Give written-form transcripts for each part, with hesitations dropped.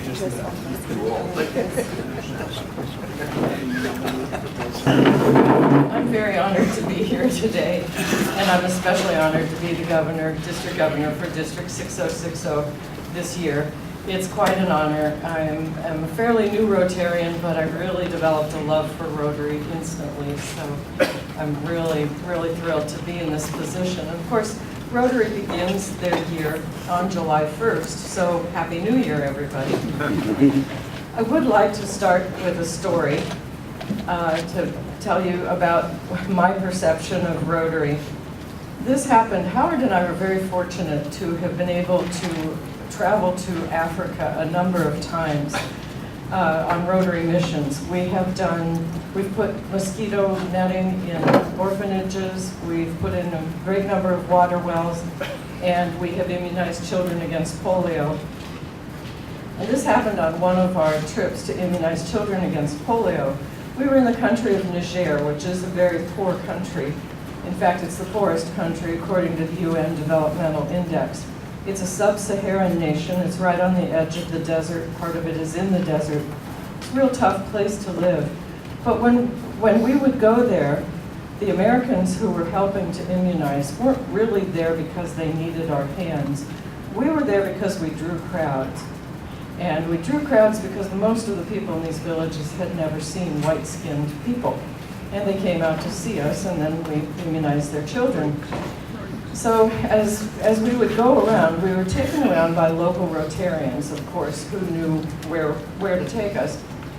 I'm very honored to be here today, and I'm especially honored to be the district governor for District 6060 this year. It's quite an honor. I'm a fairly new Rotarian, but I really developed a love for Rotary instantly, so I'm really, really thrilled to be in this position. Of course, Rotary begins their year on July 1st, so Happy New Year, everybody. I would like to start with a story to tell you about my perception of Rotary. This happened, Howard and I were very fortunate to have been able to travel to Africa a number of times on Rotary missions. We've put mosquito netting in orphanages, we've put in a great number of water wells, and we have immunized children against polio. And this happened on one of our trips to immunize children against polio. We were in the country of Niger, which is a very poor country. In fact, it's the poorest country according to the UN Developmental Index. It's a sub-Saharan nation. It's right on the edge of the desert. Part of it is in the desert. It's a real tough place to live. But when we would go there, the Americans who were helping to immunize weren't really there because they needed our hands. We were there because we drew crowds. And we drew crowds because most of the people in these villages had never seen white-skinned people. And they came out to see us, and then we immunized their children. So as we would go around, we were taken around by local Rotarians, of course, who knew where to take us.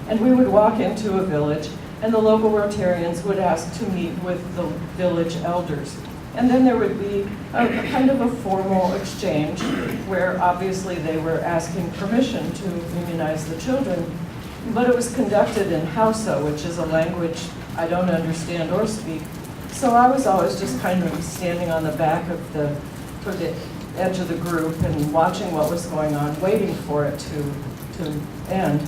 And we would walk into a village, and the local Rotarians would ask to meet with the village elders. And then there would be a kind of a formal exchange where obviously they were asking permission to immunize the children. But it was conducted in Hausa, which is a language I don't understand or speak. So I was always just kind of standing on the back of the edge of the group and watching what was going on, waiting for it to end.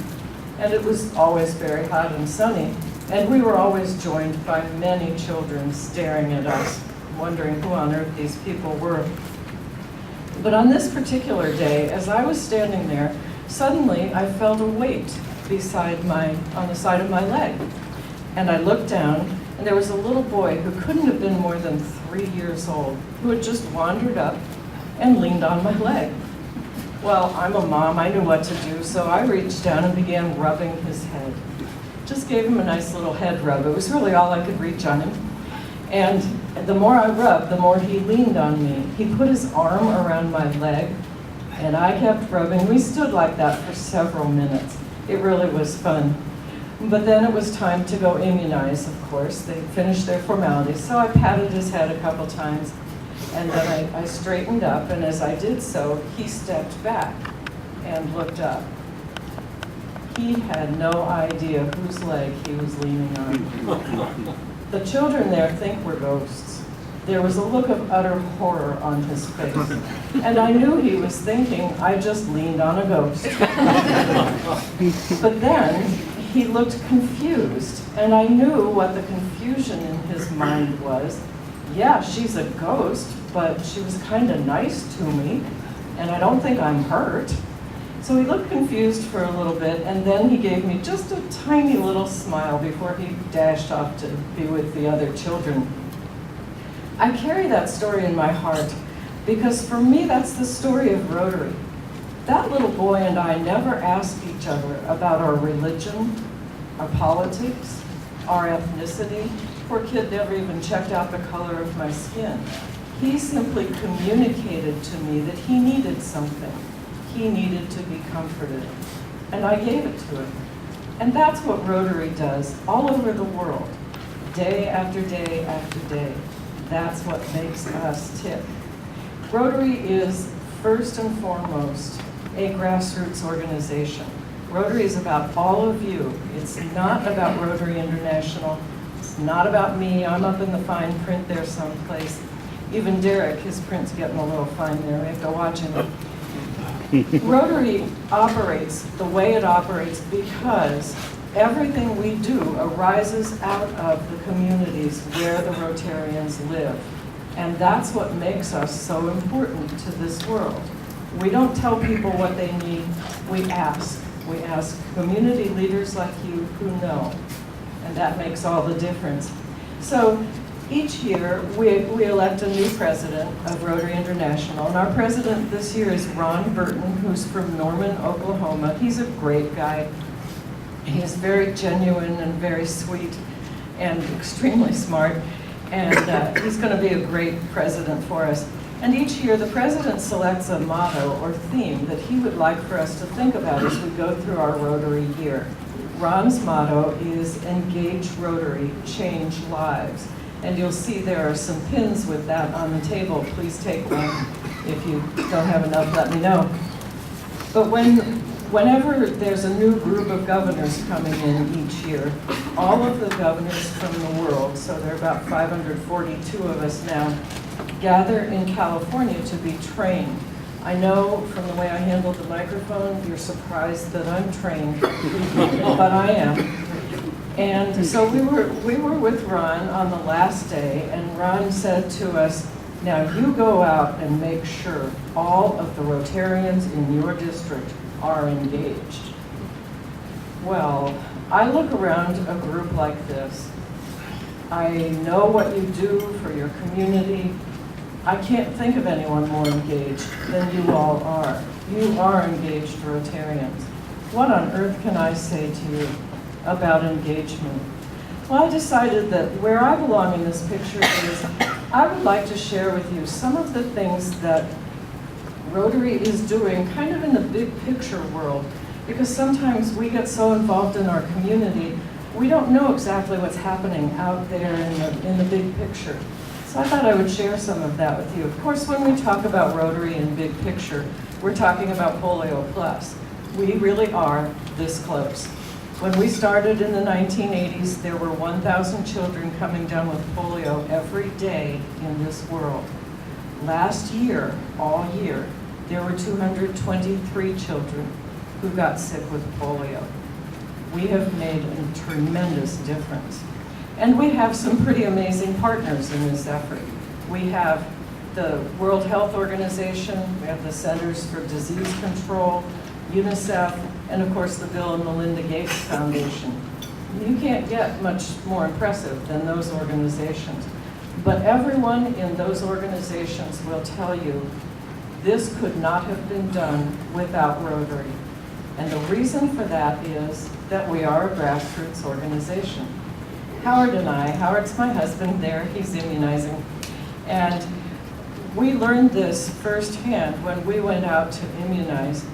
And it was always very hot and sunny. And we were always joined by many children staring at us, wondering who on earth these people were. But on this particular day, as I was standing there, suddenly I felt a weight on the side of my leg. And I looked down, and there was a little boy who couldn't have been more than 3 years old, who had just wandered up and leaned on my leg. Well, I'm a mom, I knew what to do, so I reached down and began rubbing his head. Just gave him a nice little head rub. It was really all I could reach on him. And the more I rubbed, the more he leaned on me. He put his arm around my leg, and I kept rubbing. We stood like that for several minutes. It really was fun. But then it was time to go immunize, of course. They finished their formalities, so I patted his head a couple times, and then I straightened up, and as I did so, he stepped back and looked up. He had no idea whose leg he was leaning on. The children there think we're ghosts. There was a look of utter horror on his face, and I knew he was thinking, I just leaned on a ghost. But then, he looked confused, and I knew what the confusion in his mind was. Yeah, she's a ghost, but she was kind of nice to me, and I don't think I'm hurt. So he looked confused for a little bit, and then he gave me just a tiny little smile before he dashed off to be with the other children. I carry that story in my heart because for me that's the story of Rotary. That little boy and I never asked each other about our religion, our politics, our ethnicity. Poor kid never even checked out the color of my skin. He simply communicated to me that he needed something. He needed to be comforted, and I gave it to him. And that's what Rotary does all over the world, day after day after day. That's what makes us tick. Rotary is first and foremost a grassroots organization. Rotary is about all of you. It's not about Rotary International. It's not about me. I'm up in the fine print there someplace. Even Derek, his print's getting a little fine there. We have to watch him. Rotary operates the way it operates because everything we do arises out of the communities where the Rotarians live. And that's what makes us so important to this world. We don't tell people what they need, we ask. We ask community leaders like you who know, and that makes all the difference. So each year, we elect a new president of Rotary International, and our president this year is Ron Burton, who's from Norman, Oklahoma. He's a great guy. He's very genuine and very sweet and extremely smart, and he's going to be a great president for us. And each year, the president selects a motto or theme that he would like for us to think about as we go through our Rotary year. Ron's motto is Engage Rotary, Change Lives. And you'll see there are some pins with that on the table. Please take one. If you don't have enough, let me know. But whenever there's a new group of governors coming in each year, all of the governors from the world, so there are about 542 of us now, gather in California to be trained. I know from the way I handled the microphone, you're surprised that I'm trained, but I am. And so we were with Ron on the last day, and Ron said to us, now you go out and make sure all of the Rotarians in your district are engaged. Well, I look around a group like this. I know what you do for your community. I can't think of anyone more engaged than you all are. You are engaged Rotarians. What on earth can I say to you about engagement? Well, I decided that where I belong in this picture is I would like to share with you some of the things that Rotary is doing kind of in the big picture world, because sometimes we get so involved in our community, we don't know exactly what's happening out there in the big picture. So I thought I would share some of that with you. Of course, when we talk about Rotary in big picture, we're talking about Polio Plus. We really are this close. When we started in the 1980s, there were 1,000 children coming down with polio every day in this world. Last year, all year, there were 223 children who got sick with polio. We have made a tremendous difference. And we have some pretty amazing partners in this effort. We have the World Health Organization, we have the Centers for Disease Control, UNICEF, and of course the Bill and Melinda Gates Foundation. You can't get much more impressive than those organizations. But everyone in those organizations will tell you this could not have been done without Rotary. And the reason for that is that we are a grassroots organization. Howard and I, Howard's my husband there, he's immunizing, and we learned this firsthand when we went out to immunize.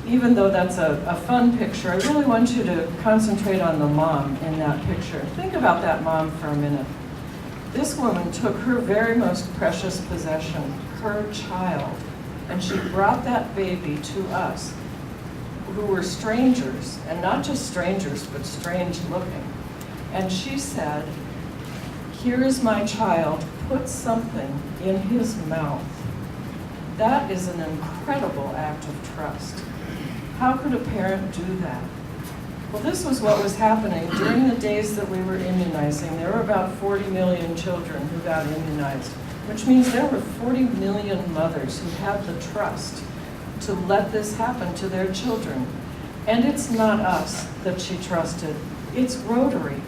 Even though that's a fun picture, I really want you to concentrate on the mom in that picture. Think about that mom for a minute. This woman took her very most precious possession, her child, and she brought that baby to us, who were strangers, and not just strangers, but strange looking. And she said, here is my child, put something in his mouth. That is an incredible act of trust. How could a parent do that? Well, this was what was happening during the days that we were immunizing. There were about 40 million children who got immunized, which means there were 40 million mothers who had the trust to let this happen to their children. And it's not us that she trusted, it's Rotary.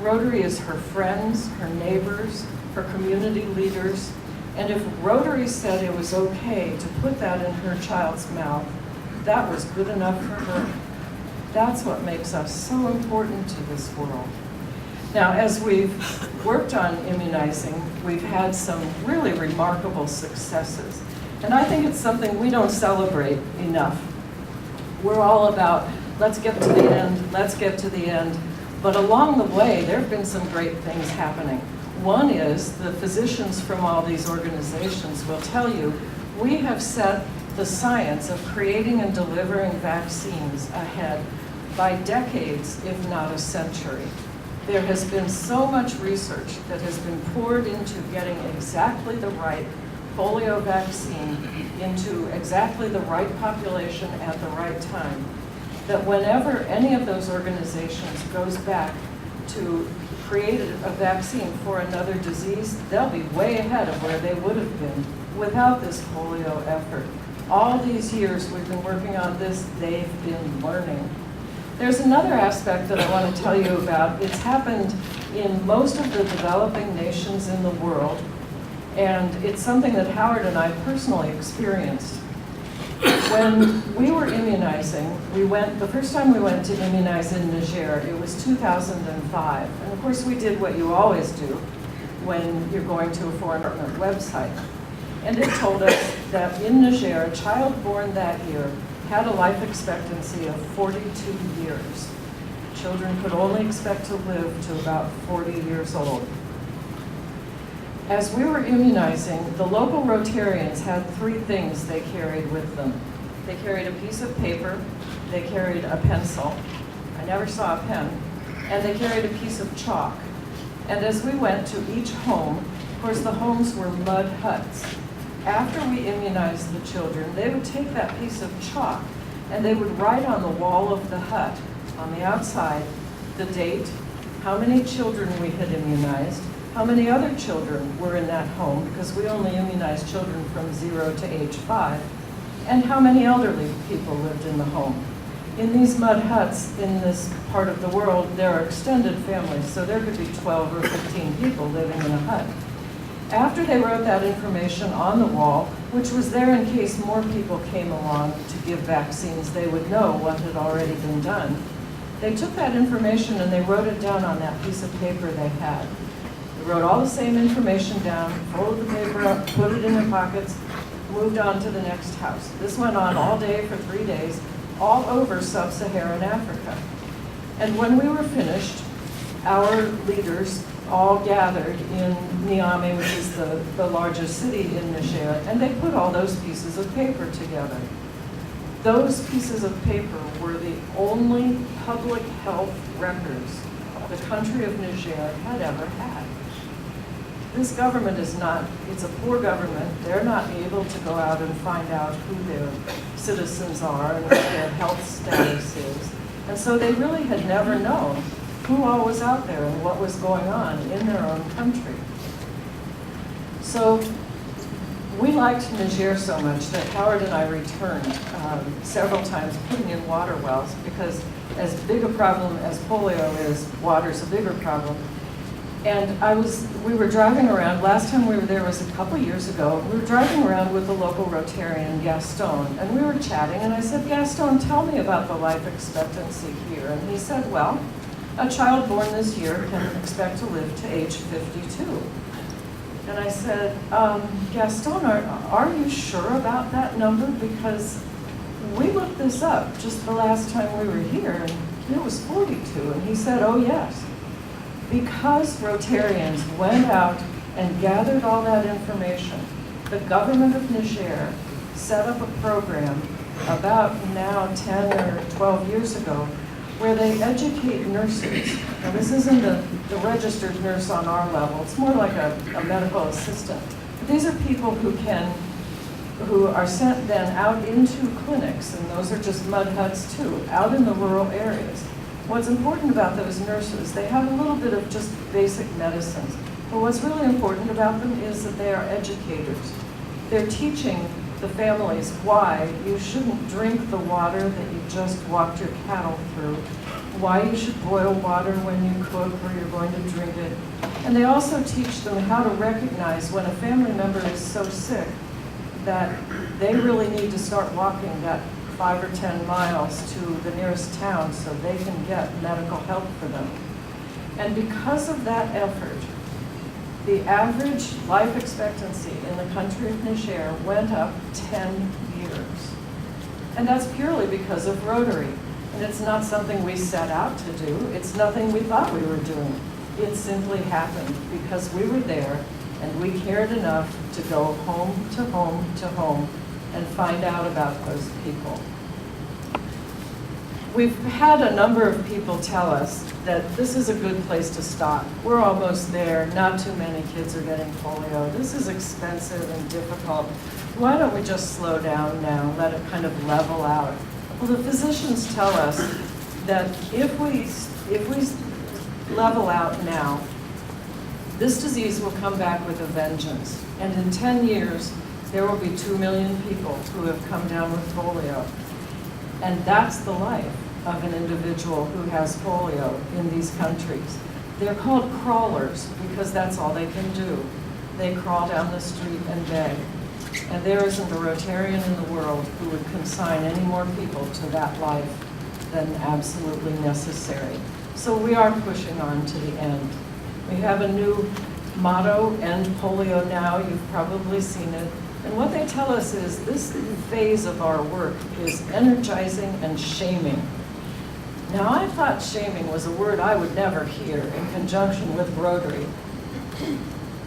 Rotary is her friends, her neighbors, her community leaders. And if Rotary said it was okay to put that in her child's mouth, that was good enough for her. That's what makes us so important to this world. Now, as we've worked on immunizing, we've had some really remarkable successes. And I think it's something we don't celebrate enough. We're all about, let's get to the end, let's get to the end. But along the way, there have been some great things happening. One is the physicians from all these organizations will tell you, we have set the science of creating and delivering vaccines ahead by decades, if not a century. There has been so much research that has been poured into getting exactly the right polio vaccine into exactly the right population at the right time, that whenever any of those organizations goes back to create a vaccine for another disease, they'll be way ahead of where they would have been without this polio effort. All these years we've been working on this, they've been learning. There's another aspect that I want to tell you about. It's happened in most of the developing nations in the world, and it's something that Howard and I personally experienced. When we were immunizing, the first time we went to immunize in Niger, it was 2005. And of course we did what you always do when you're going to a foreign government website. And it told us that in Niger, a child born that year had a life expectancy of 42 years. Children could only expect to live to about 40 years old. As we were immunizing, the local Rotarians had three things they carried with them. They carried a piece of paper, they carried a pencil, I never saw a pen, and they carried a piece of chalk. And as we went to each home, of course the homes were mud huts. After we immunized the children, they would take that piece of chalk and they would write on the wall of the hut, on the outside, the date, how many children we had immunized, how many other children were in that home, because we only immunized children from 0 to age 5, and how many elderly people lived in the home. In these mud huts in this part of the world, there are extended families, so there could be 12 or 15 people living in a hut. After they wrote that information on the wall, which was there in case more people came along to give vaccines, they would know what had already been done. They took that information and they wrote it down on that piece of paper they had. They wrote all the same information down, folded the paper up, put it in their pockets, moved on to the next house. This went on all day for 3 days, all over sub-Saharan Africa. And when we were finished, our leaders all gathered in Niamey, which is the largest city in Niger, and they put all those pieces of paper together. Those pieces of paper were the only public health records the country of Niger had ever had. This government is not, it's a poor government. They're not able to go out and find out who their citizens are and what their health status is. And so they really had never known who all was out there and what was going on in their own country. So we liked Niger so much that Howard and I returned several times putting in water wells, because as big a problem as polio is, water's a bigger problem. And we were driving around, last time we were there was a couple years ago, we were driving around with the local Rotarian, Gaston, and we were chatting, and I said, Gaston, tell me about the life expectancy here. And he said, well, a child born this year can expect to live to age 52. And I said, Gaston, are you sure about that number? Because we looked this up just the last time we were here, and it was 42. And he said, oh yes. Because Rotarians went out and gathered all that information, the government of Niger set up a program about now 10 or 12 years ago where they educate nurses. Now this isn't the registered nurse on our level, it's more like a medical assistant. But these are people who are sent then out into clinics, and those are just mud huts too, out in the rural areas. What's important about those nurses, they have a little bit of just basic medicines, but what's really important about them is that they are educators. They're teaching the families why you shouldn't drink the water that you just walked your cattle through, why you should boil water when you cook or you're going to drink it. And they also teach them how to recognize when a family member is so sick that they really need to start walking that 5 or 10 miles to the nearest town so they can get medical help for them. And because of that effort, the average life expectancy in the country of Niger went up 10 years. And that's purely because of Rotary. And it's not something we set out to do. It's nothing we thought we were doing. It simply happened because we were there and we cared enough to go home to home to home and find out about those people. We've had a number of people tell us that this is a good place to stop. We're almost there. Not too many kids are getting polio. This is expensive and difficult. Why don't we just slow down now, let it kind of level out? Well, the physicians tell us that if we level out now, this disease will come back with a vengeance. And in 10 years, there will be 2 million people who have come down with polio. And that's the life of an individual who has polio in these countries. They're called crawlers because that's all they can do. They crawl down the street and beg. And there isn't a Rotarian in the world who would consign any more people to that life than absolutely necessary. So we are pushing on to the end. We have a new motto, End Polio Now. You've probably seen it. And what they tell us is this phase of our work is energizing and shaming. Now, I thought shaming was a word I would never hear in conjunction with Rotary.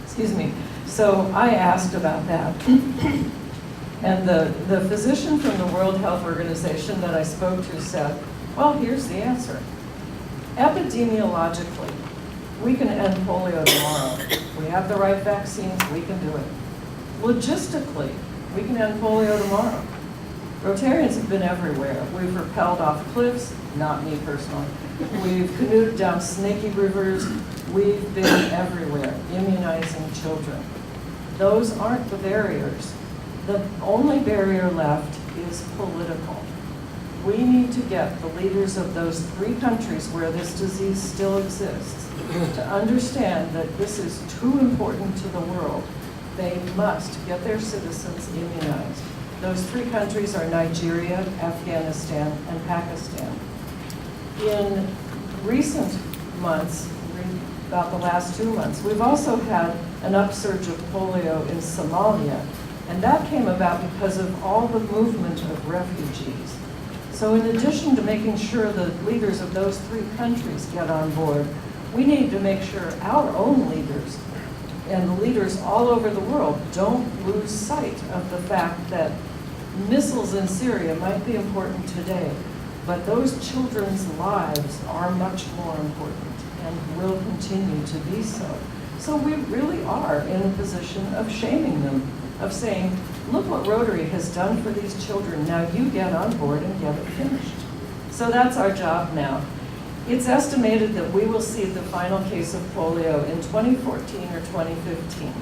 Excuse me. So I asked about that. And the physician from the World Health Organization that I spoke to said, well, here's the answer. Epidemiologically, we can end polio tomorrow. We have the right vaccines, we can do it. Logistically, we can end polio tomorrow. Rotarians have been everywhere. We've rappelled off cliffs, not me personally. We've canoed down snaky rivers. We've been everywhere, immunizing children. Those aren't the barriers. The only barrier left is political. We need to get the leaders of those 3 countries where this disease still exists to understand that this is too important to the world. They must get their citizens immunized. Those 3 countries are Nigeria, Afghanistan, and Pakistan. In recent months, about the last 2 months, we've also had an upsurge of polio in Somalia, and that came about because of all the movement of refugees. So in addition to making sure the leaders of those 3 countries get on board, we need to make sure our own leaders and the leaders all over the world don't lose sight of the fact that missiles in Syria might be important today, but those children's lives are much more important and will continue to be so. So we really are in a position of shaming them, of saying, look what Rotary has done for these children, now you get on board and get it finished. So that's our job now. It's estimated that we will see the final case of polio in 2014 or 2015.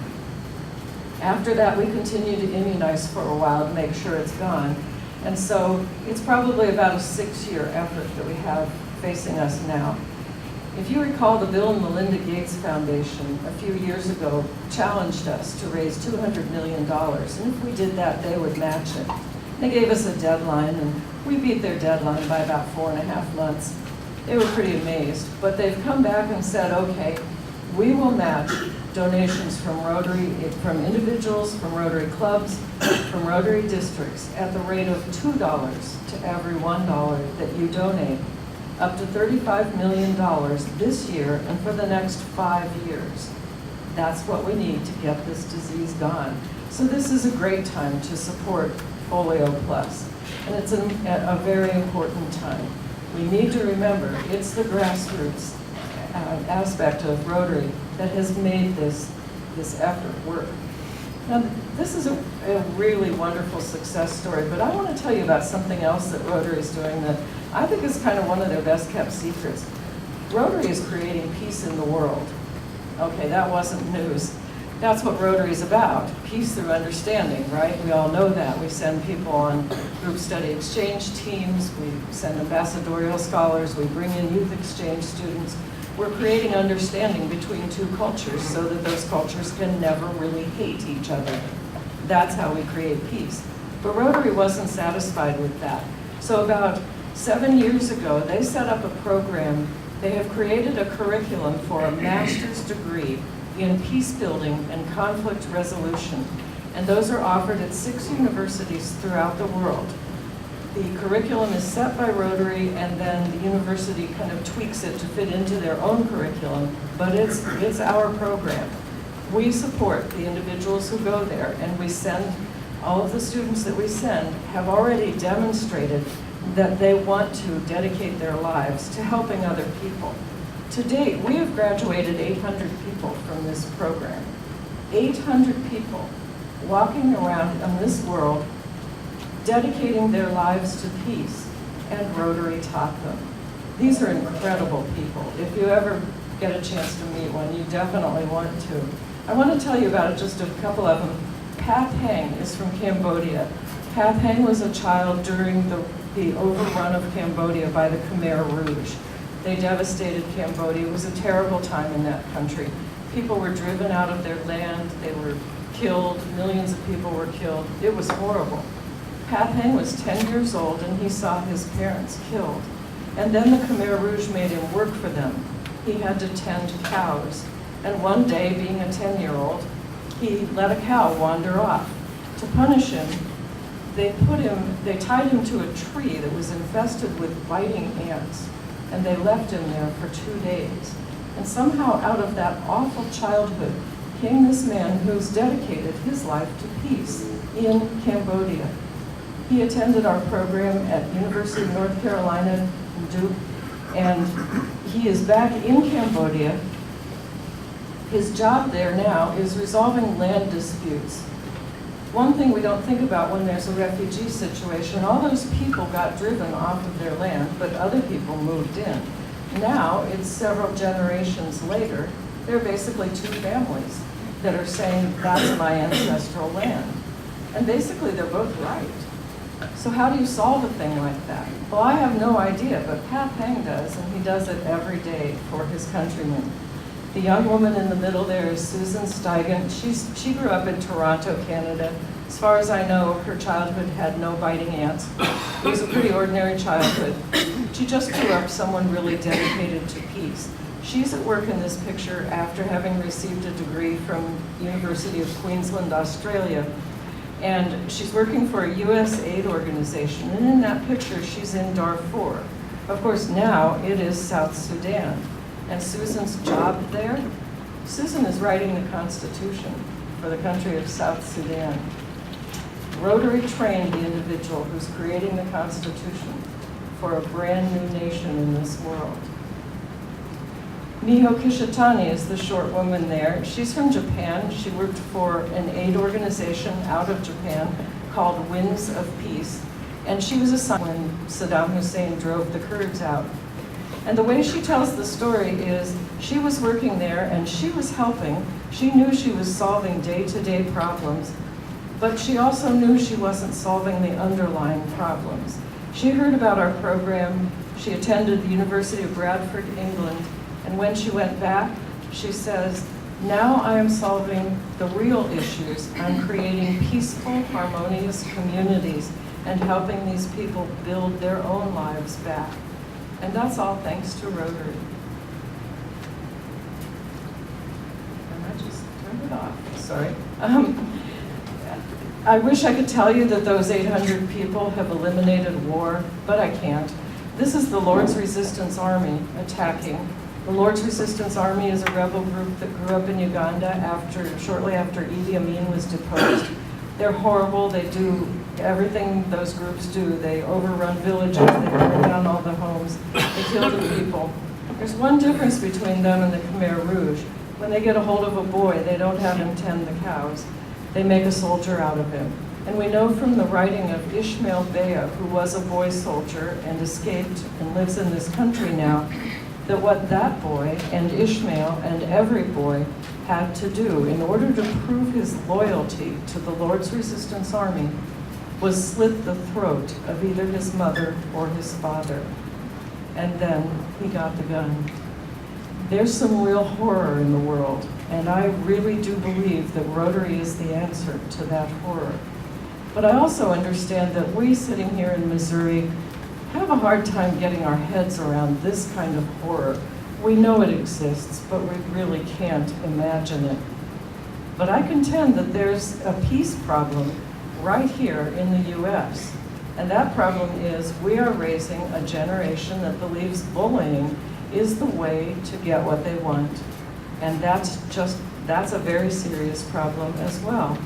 After that, we continue to immunize for a while to make sure it's gone. And so it's probably about a 6-year effort that we have facing us now. If you recall, the Bill and Melinda Gates Foundation a few years ago challenged us to raise $200 million. And if we did that, they would match it. They gave us a deadline, and we beat their deadline by about 4.5 months. They were pretty amazed, but they've come back and said, okay, we will match donations from Rotary, from individuals, from Rotary clubs, from Rotary districts at the rate of $2 to every $1 that you donate, up to $35 million this year and for the next 5 years. That's what we need to get this disease gone. So this is a great time to support Polio Plus, and it's a very important time. We need to remember, it's the grassroots aspect of Rotary that has made this effort work. Now, this is a really wonderful success story, but I want to tell you about something else that Rotary is doing that I think is kind of one of their best kept secrets. Rotary is creating peace in the world. Okay, that wasn't news. That's what Rotary is about, peace through understanding, right? We all know that. We send people on group study exchange teams, we send ambassadorial scholars, we bring in youth exchange students. We're creating understanding between 2 cultures so that those cultures can never really hate each other. That's how we create peace. But Rotary wasn't satisfied with that. So about 7 years ago, they set up a program. They have created a curriculum for a master's degree in peace building and conflict resolution. And those are offered at 6 universities throughout the world. The curriculum is set by Rotary, and then the university kind of tweaks it to fit into their own curriculum, but it's our program. We support the individuals who go there, and we send, all of the students that we send have already demonstrated that they want to dedicate their lives to helping other people. To date, we have graduated 800 people from this program. 800 people walking around in this world dedicating their lives to peace, and Rotary taught them. These are incredible people. If you ever get a chance to meet one, you definitely want to. I want to tell you about just a couple of them. Path Heng is from Cambodia. Path Heng was a child during the overrun of Cambodia by the Khmer Rouge. They devastated Cambodia. It was a terrible time in that country. People were driven out of their land. They were killed. Millions of people were killed. It was horrible. Path Heng was 10 years old, and he saw his parents killed. And then the Khmer Rouge made him work for them. He had to tend cows. And one day, being a 10-year-old, he let a cow wander off. To punish him, they tied him to a tree that was infested with biting ants, and they left him there for 2 days. And somehow out of that awful childhood came this man who's dedicated his life to peace in Cambodia. He attended our program at University of North Carolina, Duke, and he is back in Cambodia. His job there now is resolving land disputes. One thing we don't think about when there's a refugee situation, all those people got driven off of their land, but other people moved in. Now, it's several generations later, there are basically 2 families that are saying, that's my ancestral land. And basically, they're both right. So how do you solve a thing like that? Well, I have no idea, but Path Heng does, and he does it every day for his countrymen. The young woman in the middle there is Susan Steigent. She grew up in Toronto, Canada. As far as I know, her childhood had no biting ants. It was a pretty ordinary childhood. She just grew up someone really dedicated to peace. She's at work in this picture after having received a degree from University of Queensland, Australia. And she's working for a US aid organization. And in that picture, she's in Darfur. Of course, now it is South Sudan. And Susan's job there, Susan is writing the Constitution for the country of South Sudan. Rotary trained the individual who's creating the Constitution for a brand new nation in this world. Miho Kishitani is the short woman there. She's from Japan. She worked for an aid organization out of Japan called Winds of Peace. And she was assigned when Saddam Hussein drove the Kurds out. And the way she tells the story is she was working there and she was helping. She knew she was solving day-to-day problems, but she also knew she wasn't solving the underlying problems. She heard about our program. She attended the University of Bradford, England, and when she went back, she says, now I am solving the real issues. I'm creating peaceful, harmonious communities and helping these people build their own lives back. And that's all thanks to Rotary. And I just turned it off, sorry. I wish I could tell you that those 800 people have eliminated war, but I can't. This is the Lord's Resistance Army attacking. The Lord's Resistance Army is a rebel group that grew up in Uganda shortly after Idi Amin was deposed. They're horrible. They do everything those groups do. They overrun villages. They burn down all the homes. They kill the people. There's one difference between them and the Khmer Rouge. When they get a hold of a boy, they don't have him tend the cows. They make a soldier out of him. And we know from the writing of Ishmael Bea, who was a boy soldier and escaped and lives in this country now, that what that boy and Ishmael and every boy had to do in order to prove his loyalty to the Lord's Resistance Army was slit the throat of either his mother or his father. And then he got the gun. There's some real horror in the world, and I really do believe that Rotary is the answer to that horror. But I also understand that we sitting here in Missouri have a hard time getting our heads around this kind of horror. We know it exists, but we really can't imagine it. But I contend that there's a peace problem right here in the US. And that problem is we are raising a generation that believes bullying is the way to get what they want. And that's a very serious problem as well.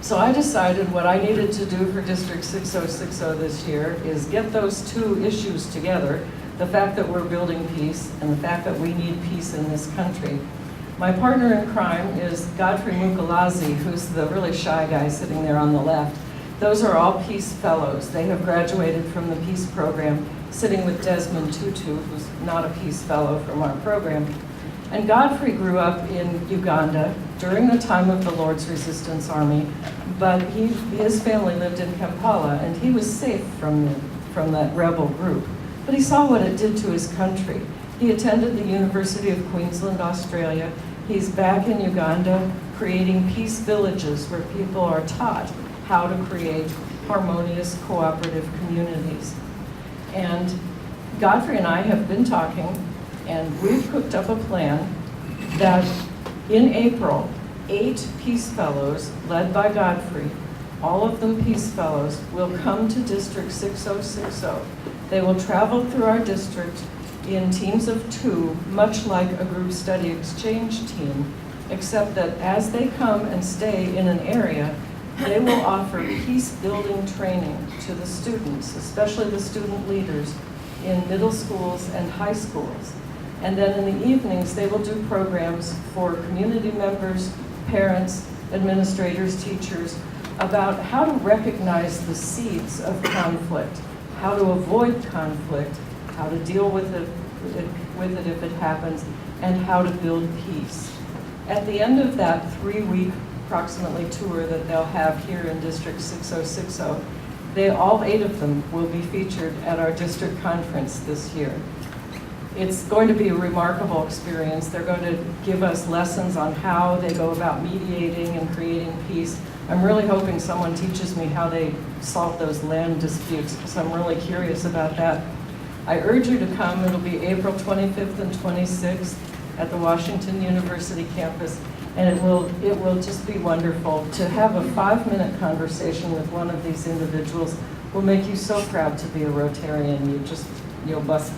So I decided what I needed to do for District 6060 this year is get those 2 issues together, the fact that we're building peace and the fact that we need peace in this country. My partner in crime is Godfrey Mukalazi, who's the really shy guy sitting there on the left. Those are all Peace Fellows. They have graduated from the Peace Program, sitting with Desmond Tutu, who's not a Peace Fellow from our program. And Godfrey grew up in Uganda during the time of the Lord's Resistance Army, but his family lived in Kampala, and he was safe from that rebel group. But he saw what it did to his country. He attended the University of Queensland, Australia. He's back in Uganda creating peace villages where people are taught how to create harmonious, cooperative communities. And Godfrey and I have been talking, and we've cooked up a plan that in April, 8 Peace Fellows led by Godfrey, all of them Peace Fellows, will come to District 6060. They will travel through our district in teams of 2, much like a group study exchange team, except that as they come and stay in an area, they will offer peace-building training to the students, especially the student leaders in middle schools and high schools. And then in the evenings, they will do programs for community members, parents, administrators, teachers, about how to recognize the seeds of conflict, how to avoid conflict, how to deal with it if it happens, and how to build peace. At the end of that 3-week approximately tour that they'll have here in District 6060, all 8 of them will be featured at our district conference this year. It's going to be a remarkable experience. They're going to give us lessons on how they go about mediating and creating peace. I'm really hoping someone teaches me how they solve those land disputes, because I'm really curious about that. I urge you to come. It'll be April 25th and 26th at the Washington University campus, and it will just be wonderful. To have a 5-minute conversation with one of these individuals will make you so proud to be a Rotarian. You'll bust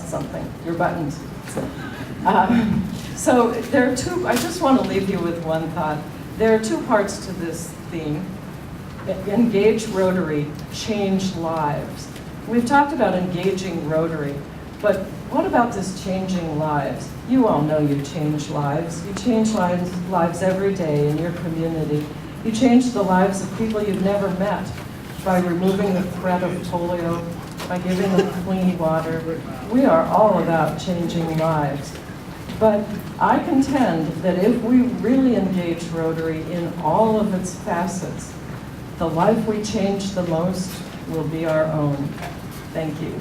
something, your buttons. So there are 2, I just want to leave you with one thought. There are 2 parts to this theme. Engage Rotary, change lives. We've talked about engaging Rotary, but what about this changing lives? You all know you change lives. You change lives every day in your community. You change the lives of people you've never met by removing the threat of polio, by giving them clean water. We are all about changing lives. But I contend that if we really engage Rotary in all of its facets, the life we change the most will be our own. Thank you.